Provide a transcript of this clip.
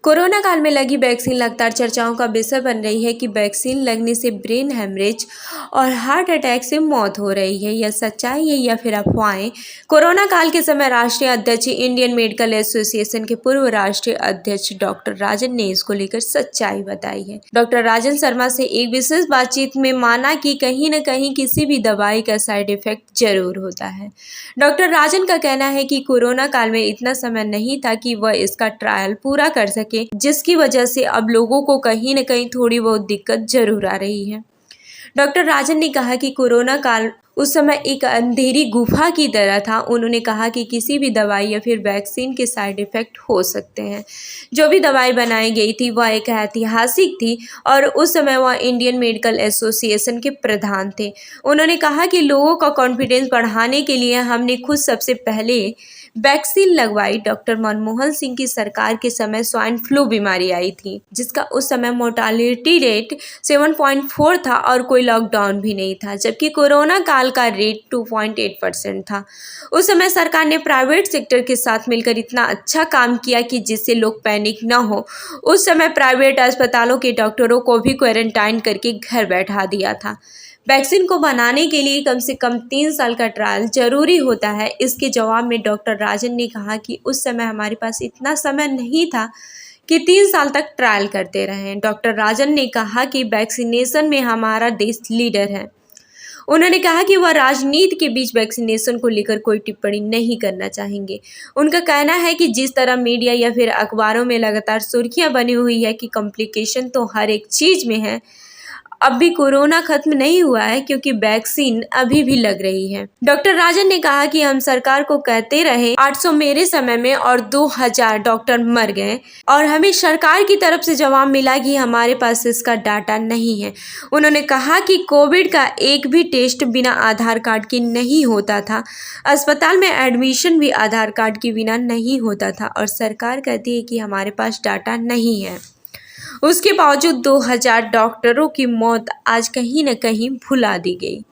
Corona काल में लगी वैक्सीन लगातार चर्चाओं का विषय बन रही है कि वैक्सीन लगने से ब्रेन हेमरेज और हार्ट अटैक से मौत हो रही है। यह सच्चाई है या फिर अफवाहें? कोरोना काल के समय राष्ट्रीय अध्यक्ष इंडियन मेडिकल एसोसिएशन के पूर्व राष्ट्रीय अध्यक्ष डॉक्टर राजन ने इसको लेकर सच्चाई बताई है। डॉक्टर राजन शर्मा से एक विशेष बातचीत में माना कि कहीं न कहीं किसी भी दवाई का साइड इफेक्ट जरूर होता है। डॉक्टर राजन का कहना है कि कोरोना काल में इतना समय नहीं था कि वह इसका ट्रायल पूरा कर सके, जिसकी वजह से अब लोगों को कहीं न कहीं थोड़ी बहुत दिक्कत जरूर आ रही है। डॉक्टर राजन ने कहा कि कोरोना काल उस समय एक अंधेरी गुफा की तरह था। उन्होंने कहा कि किसी भी दवाई या फिर वैक्सीन के साइड इफ़ेक्ट हो सकते हैं। जो भी दवाई बनाई गई थी वह एक ऐतिहासिक थी और उस समय वह इंडियन मेडिकल एसोसिएशन के प्रधान थे। उन्होंने कहा कि लोगों का कॉन्फिडेंस बढ़ाने के लिए हमने खुद सबसे पहले वैक्सीन लगवाई। डॉक्टर मनमोहन सिंह की सरकार के समय स्वाइन फ्लू बीमारी आई थी, जिसका उस समय मोर्टालिटी रेट 7.4 था और कोई लॉकडाउन भी नहीं था, जबकि कोरोना काल का रेट 2.8% था। उस समय सरकार ने प्राइवेट सेक्टर के साथ मिलकर इतना अच्छा काम किया कि जिससे लोग पैनिक न हो। उस समय प्राइवेट अस्पतालों के डॉक्टरों को भी क्वारंटाइन करके घर बैठा दिया था। वैक्सीन को बनाने के लिए कम से कम 3 साल का ट्रायल जरूरी होता है। इसके जवाब में डॉक्टर राजन ने कहा कि उस समय हमारे पास इतना समय नहीं था कि 3 साल तक ट्रायल करते रहें। डॉक्टर राजन ने कहा कि वैक्सीनेशन में हमारा देश लीडर है। उन्होंने कहा कि वह राजनीति के बीच वैक्सीनेशन को लेकर कोई टिप्पणी नहीं करना चाहेंगे। उनका कहना है कि जिस तरह मीडिया या फिर अखबारों में लगातार सुर्खियां बनी हुई है कि कॉम्प्लिकेशन तो हर एक चीज़ में है, अब भी कोरोना खत्म नहीं हुआ है क्योंकि वैक्सीन अभी भी लग रही है। डॉक्टर राजन ने कहा कि हम सरकार को कहते रहे 800 मेरे समय में और 2000 डॉक्टर मर गए और हमें सरकार की तरफ से जवाब मिला कि हमारे पास इसका डाटा नहीं है। उन्होंने कहा कि कोविड का एक भी टेस्ट बिना आधार कार्ड के नहीं होता था। अस्पताल में एडमिशन भी आधार कार्ड के बिना नहीं होता था और सरकार कहती है कि हमारे पास डाटा नहीं है। उसके बावजूद 2000 डॉक्टरों की मौत आज कहीं न कहीं भुला दी गई।